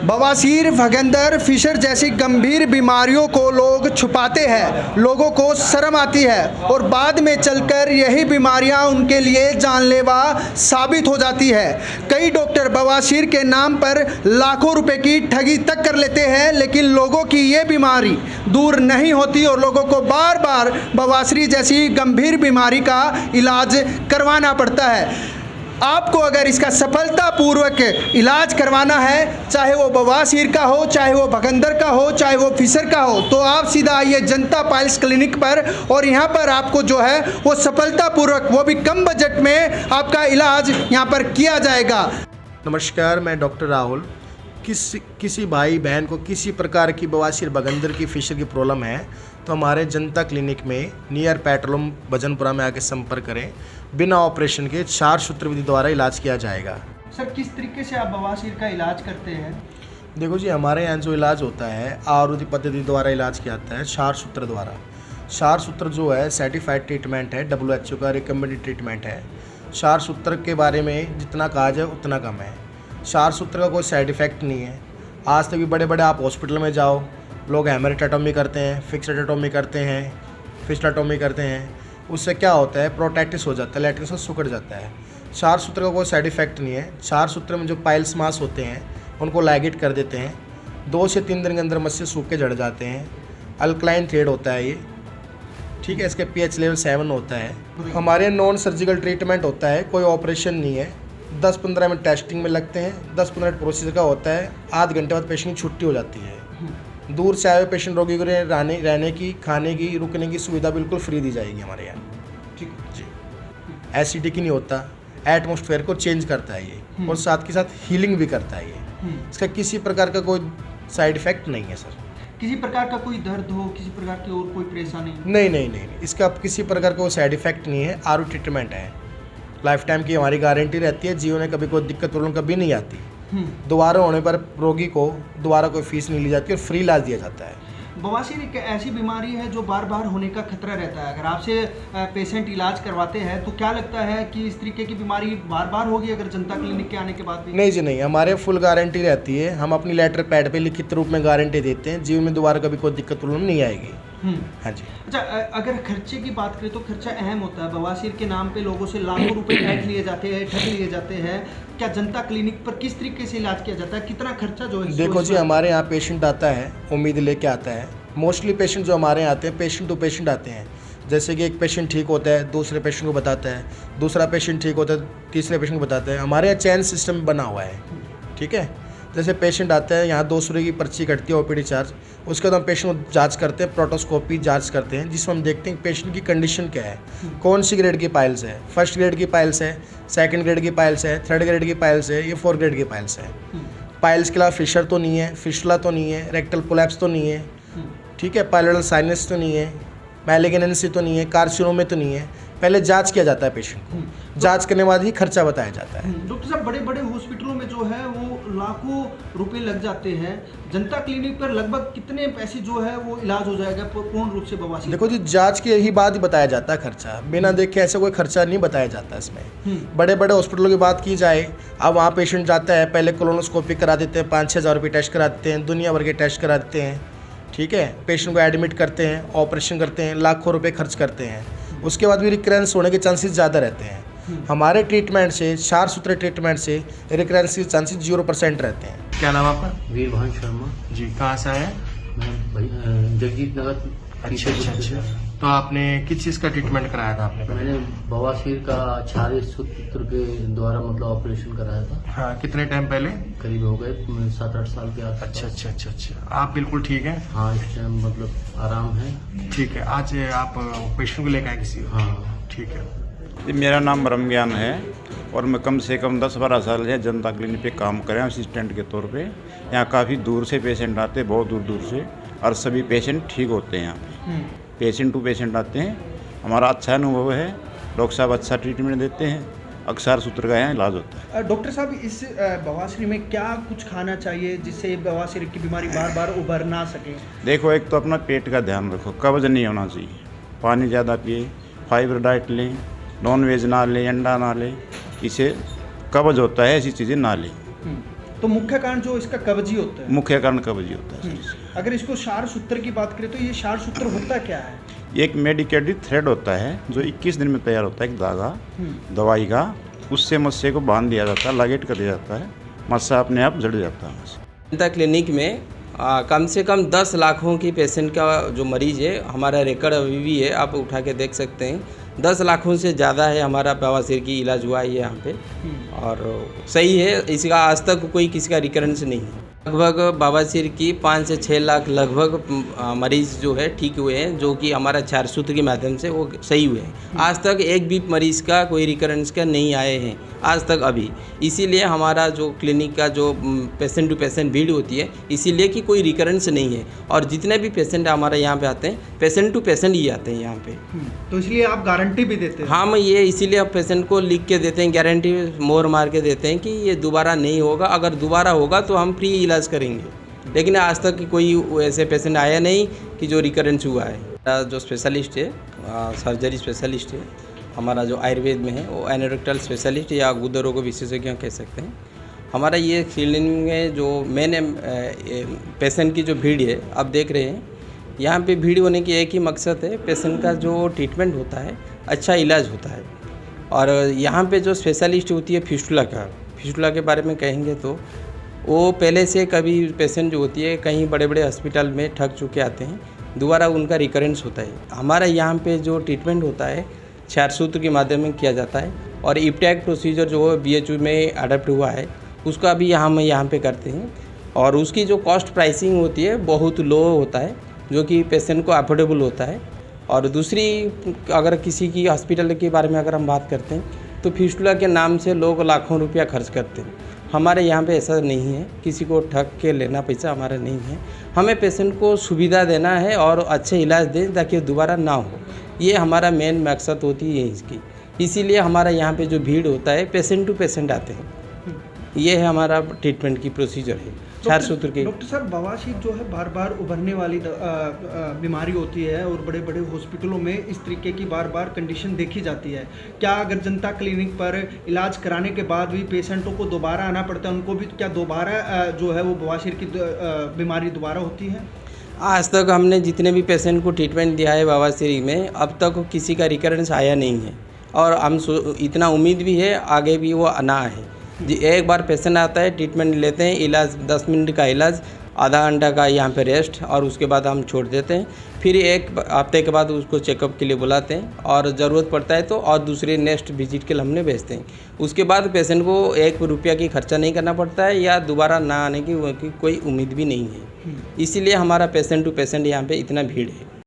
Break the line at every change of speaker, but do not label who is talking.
बवासीर, भगंदर, फिशर जैसी गंभीर बीमारियों को लोग छुपाते हैं, लोगों को शर्म आती है और बाद में चलकर यही बीमारियां उनके लिए जानलेवा साबित हो जाती है। कई डॉक्टर बवासीर के नाम पर लाखों रुपए की ठगी तक कर लेते हैं, लेकिन लोगों की ये बीमारी दूर नहीं होती और लोगों को बार बार बवासीर जैसी गंभीर बीमारी का इलाज करवाना पड़ता है। आपको अगर इसका सफलतापूर्वक इलाज करवाना है, चाहे वो बवासीर का हो, चाहे वो भगंदर का हो, चाहे वो फिशर का हो, तो आप सीधा आइए जनता पाइल्स क्लिनिक पर और यहाँ पर आपको जो है वो सफलतापूर्वक, वो भी कम बजट में आपका इलाज यहाँ पर किया जाएगा।
नमस्कार, मैं डॉक्टर राहुल। किसी भाई बहन को किसी प्रकार की बवासीर, भगंदर की, फिशर की प्रॉब्लम है तो हमारे जनता क्लिनिक में नियर पेट्रोल भजनपुरा में आके संपर्क करें। बिना ऑपरेशन के 4 सूत्र विधि द्वारा इलाज किया जाएगा।
सर, किस तरीके से आप बवासीर का इलाज करते हैं?
देखो जी, हमारे यहाँ जो इलाज होता है आयुर्वेदिक पद्धति द्वारा इलाज किया जाता है, 4 सूत्र द्वारा। 4 सूत्र जो है सर्टिफाइड ट्रीटमेंट है, WHO का रिकमेंडेड ट्रीटमेंट है। 4 सूत्र के बारे में जितना कहा जाए उतना कम है। 4 सूत्र का कोई साइड इफ़ेक्ट नहीं है। आज तक भी बड़े बड़े आप हॉस्पिटल में जाओ, लोग हेमरेक्टोमी करते हैं, फिक्सेक्टोमी करते हैं, फिस्टोमी करते हैं। उससे क्या होता है, प्रोटेक्टिस हो जाता है, लैट्रिन से सुकड़ जाता है। 4 सूत्र का कोई साइड इफ़ेक्ट नहीं है। 4 सूत्र में जो पाइल्स मास होते हैं उनको लाइगेट कर देते हैं। 2 से 3 दिन के अंदर मस्से सूख के झड़ जाते हैं। अल्कलाइन थ्रेड होता है ये, ठीक है। इसके pH लेवल 7 होता है। हमारे नॉन सर्जिकल ट्रीटमेंट होता है, कोई ऑपरेशन नहीं है। 10-15 मिनट टेस्टिंग में लगते हैं, 10-15 मिनट प्रोसीजर का होता है। आध घंटे बाद पेशेंट की छुट्टी हो जाती है। दूर से आए हुए पेशेंट रोगी को रहने की, खाने की, रुकने की सुविधा बिल्कुल फ्री दी जाएगी हमारे यहाँ।
ठीक
जी। एसिडिक नहीं होता, एटमॉस्फेयर को चेंज करता है ये, और साथ के साथ हीलिंग भी करता है ये। इसका किसी प्रकार का कोई साइड इफेक्ट नहीं है सर।
किसी प्रकार का कोई दर्द हो, किसी प्रकार की और कोई परेशानी?
नहीं, इसका किसी प्रकार का कोई साइड इफेक्ट नहीं है। आरओ ट्रीटमेंट है, लाइफ टाइम की हमारी गारंटी रहती है। जीवन में कभी कोई दिक्कत प्रॉब्लम कभी नहीं आती। दोबारा होने पर रोगी को दोबारा कोई फीस नहीं ली जाती और फ्री इलाज दिया जाता है।
बवासीर एक ऐसी बीमारी है जो बार बार होने का खतरा रहता है। अगर आपसे पेशेंट इलाज करवाते हैं तो क्या लगता है कि इस तरीके की बीमारी बार बार होगी अगर जनता क्लिनिक के आने के बाद भी? नहीं
जी, नहीं, हमारे फुल गारंटी रहती है। हम अपनी लेटर पैड पे लिखित रूप में गारंटी देते हैं, जीवन में दोबारा कभी कोई दिक्कत प्रॉब्लम नहीं आएगी। हाँ जी।
अच्छा, अगर खर्चे की बात करें तो खर्चा अहम होता है। बवासीर के नाम पे लोगों से लाखों रुपए ठग लिए जाते हैं। क्या जनता क्लिनिक पर किस तरीके से इलाज किया जाता है, कितना खर्चा जो है?
देखो जी, हमारे यहाँ पेशेंट आता है, उम्मीद लेके आता है। मोस्टली पेशेंट जो हमारे यहाँ आते हैं, पेशेंट टू पेशेंट आते हैं। जैसे कि एक पेशेंट ठीक होता है, दूसरे पेशेंट को बताता है, दूसरा पेशेंट ठीक होता है, तीसरे पेशेंट को बताता है। हमारे यहाँ चैन सिस्टम बना हुआ है, ठीक है। जैसे पेशेंट आता है, यहाँ 200 की पर्ची कटती है, ओपीडी चार्ज। उसके बाद हम पेशेंट को जांच करते हैं, प्रोटोस्कोपी जांच करते हैं, जिसमें हम देखते हैं पेशेंट की कंडीशन क्या है, कौन सी ग्रेड की पाइल्स है। 1st ग्रेड की पाइल्स है, 2nd ग्रेड की पाइल्स है, 3rd ग्रेड की पाइल्स है, ये 4th ग्रेड की पाइल्स है। पाइल्स के अलावा फिशर तो नहीं है, फिशला तो नहीं है, रेक्टल प्रोलैप्स तो नहीं है, ठीक है, पाइलोरल साइनस तो नहीं है, मैलिग्नेंसी तो नहीं है, कार्सिनोमा तो नहीं है। पहले जांच किया जाता है पेशेंट को, जांच करने के बाद ही खर्चा बताया जाता है।
डॉक्टर साहब, बड़े बड़े हॉस्पिटलों में जो है वो लाखों रुपए लग जाते हैं। जनता क्लिनिक पर लगभग कितने पैसे जो है वो इलाज हो जाएगा पूर्ण रूप से बवासीर?
देखो जी, जांच के यही बात ही बताया जाता है खर्चा। बिना देखे ऐसा कोई खर्चा नहीं बताया जाता इसमें। बड़े बड़े हॉस्पिटलों की बात की जाए, अब वहाँ पेशेंट जाता है, पहले कोलोनोस्कोपी करा देते हैं, 5-6 हज़ार रुपये टेस्ट कराते हैं, दुनिया भर के टेस्ट कराते हैं, ठीक है। पेशेंट को एडमिट करते हैं, ऑपरेशन करते हैं, लाखों रुपए खर्च करते हैं। उसके बाद भी रिकरेंस होने के चांसेस ज़्यादा रहते हैं। हमारे ट्रीटमेंट से, 4 सूत्र ट्रीटमेंट से रिकरेंस के चांसेस 0% रहते हैं। क्या नाम आपका?
वीरभान शर्मा
जी। कहाँ से आए?
मैं जगजीत नगर।
अच्छा। तो आपने किस चीज़ का ट्रीटमेंट कराया था आपने?
मैंने बवासीर का 4 सूत्र के द्वारा मतलब ऑपरेशन कराया था।
हाँ, कितने टाइम पहले?
करीब हो गए 7-8 साल के आसपास।
अच्छा। आप बिल्कुल ठीक हैं?
हाँ, इस टाइम मतलब आराम है।
ठीक है। आज आप पेशेंट को लेकर आए किसी?
हाँ,
ठीक है।
जी, मेरा नाम ब्रह्म ज्ञान है और मैं कम से कम 10-12 साल से जनता क्लिनिक पे काम कर रहा हूँ असिस्टेंट के तौर पे। यहाँ काफ़ी दूर से पेशेंट आते हैं, बहुत दूर से, और सभी पेशेंट ठीक होते हैं यहाँ पे। पेशेंट टू पेशेंट आते हैं। हमारा अच्छा अनुभव है, डॉक्टर साहब अच्छा ट्रीटमेंट देते हैं, अक्सर सूत्र का यहाँ इलाज होता है।
डॉक्टर साहब, इस बवासीर में क्या कुछ खाना चाहिए जिससे बवासीर की बीमारी बार बार उभर ना सके?
देखो, एक तो अपना पेट का ध्यान रखो, कब्ज नहीं होना चाहिए, पानी ज़्यादा पिए, फाइबर डाइट लें, नॉन वेज ना लें, अंडा ना लें, इसे कब्ज होता है, ऐसी चीज़ें ना लें।
तो मुख्य कारण जो इसका कब्जी होता है,
मुख्य कारण कब्जी होता है सर।
अगर इसको क्षार सूत्र की बात करें तो ये क्षार सूत्र होता क्या है?
एक मेडिकेटेड थ्रेड होता है जो 21 दिन में तैयार होता है, एक धागा दवाई का, उससे मस्से को बांध दिया जाता है, लागेट कर दिया जाता है, मस्सा अपने आप जड़ जाता है।
जनता क्लिनिक में कम से कम 10 लाखों की पेशेंट का जो मरीज़ है, हमारा रिकॉर्ड अभी भी है, आप उठा के देख सकते हैं। 10 लाखों से ज़्यादा है हमारा बवासीर की इलाज हुआ है यहाँ पे, और सही है, इसका आज तक कोई किसी का रिकरेंस नहीं है। लगभग बवासीर की 5 से 6 लाख लगभग मरीज़ जो है ठीक हुए हैं, जो कि हमारा क्षार सूत्र के माध्यम से वो सही हुए हैं। आज तक एक भी मरीज़ का कोई रिकरेंस का नहीं आए हैं आज तक अभी। इसीलिए हमारा जो क्लिनिक का जो पेशेंट टू पेशेंट भीड़ होती है, इसीलिए कि कोई रिकरेंस नहीं है, और जितने भी पेशेंट हमारे यहाँ पे आते हैं, पेशेंट टू पेशेंट ही आते हैं यहाँ पे।
तो इसलिए आप गारंटी भी देते हैं?
हाँ, मैं ये इसीलिए अब पेशेंट को लिख के देते हैं, गारंटी मोहर मार के देते हैं कि ये दोबारा नहीं होगा, अगर दोबारा होगा तो हम फ्री इलाज करेंगे। लेकिन आज तक कोई ऐसे पेशेंट आया नहीं कि जो रिकरेंस हुआ है। जो स्पेशलिस्ट है, सर्जरी स्पेशलिस्ट है हमारा, जो आयुर्वेद में है, वो एनोरेक्टल स्पेशलिस्ट या गुर्दे रोग विशेषज्ञ कह सकते हैं। हमारा ये क्लिनिक में जो मेन पेशेंट की जो भीड़ है, आप देख रहे हैं यहाँ पे भीड़ होने की एक ही मकसद है, पेशेंट का जो ट्रीटमेंट होता है, अच्छा इलाज होता है। और यहाँ पे जो स्पेशलिस्ट होती है फिस्टुला के बारे में कहेंगे तो वो पहले से कभी पेशेंट जो होती है कहीं बड़े बड़े हॉस्पिटल में ठग चुके आते हैं, दोबारा उनका रिकरेंस होता है। हमारा यहाँ पे जो ट्रीटमेंट होता है क्षार सूत्र के माध्यम में किया जाता है, और इप्टैक प्रोसीजर जो है BHU में अडॉप्ट हुआ है, उसका भी हम यहाँ पे करते हैं। और उसकी जो कॉस्ट प्राइसिंग होती है बहुत लो होता है, जो कि पेशेंट को अफोर्डेबल होता है। और दूसरी, अगर किसी की हॉस्पिटल के बारे में अगर हम बात करते हैं तो फिस्टुला के नाम से लोग लाखों रुपया खर्च करते हैं। हमारे यहाँ पे ऐसा नहीं है, किसी को ठग के लेना पैसा हमारा नहीं है। हमें पेशेंट को सुविधा देना है और अच्छे इलाज दें ताकि दोबारा ना हो, ये हमारा मेन मकसद होती है इसकी। इसीलिए हमारा यहाँ पे जो भीड़ होता है, पेशेंट टू पेशेंट आते हैं। ये है हमारा ट्रीटमेंट की प्रोसीजर है क्षार सूत्र की।
डॉक्टर साहब, बवासीर जो है बार बार उभरने वाली बीमारी होती है, और बड़े बड़े हॉस्पिटलों में इस तरीके की बार बार कंडीशन देखी जाती है। क्या अगर जनता क्लिनिक पर इलाज कराने के बाद भी पेशेंटों को दोबारा आना पड़ता है, उनको भी क्या दोबारा जो है वो बवासीर की बीमारी दोबारा होती है?
आज तक हमने जितने भी पेशेंट को ट्रीटमेंट दिया है बवासीर में, अब तक किसी का रिकरेंस आया नहीं है, और हम इतना उम्मीद भी है आगे भी वो आना है। एक बार पेशेंट आता है, ट्रीटमेंट लेते हैं, इलाज 10 मिनट का इलाज, आधा घंटा का यहाँ पे रेस्ट, और उसके बाद हम छोड़ देते हैं। फिर एक हफ्ते के बाद उसको चेकअप के लिए बुलाते हैं, और ज़रूरत पड़ता है तो और दूसरे नेक्स्ट विजिट के लिए हमने भेजते हैं। उसके बाद पेशेंट को 1 रुपया की खर्चा नहीं करना पड़ता है, या दोबारा ना आने की कोई उम्मीद भी नहीं है। इसीलिए हमारा पेशेंट टू पेशेंट यहाँ पे इतना भीड़ है।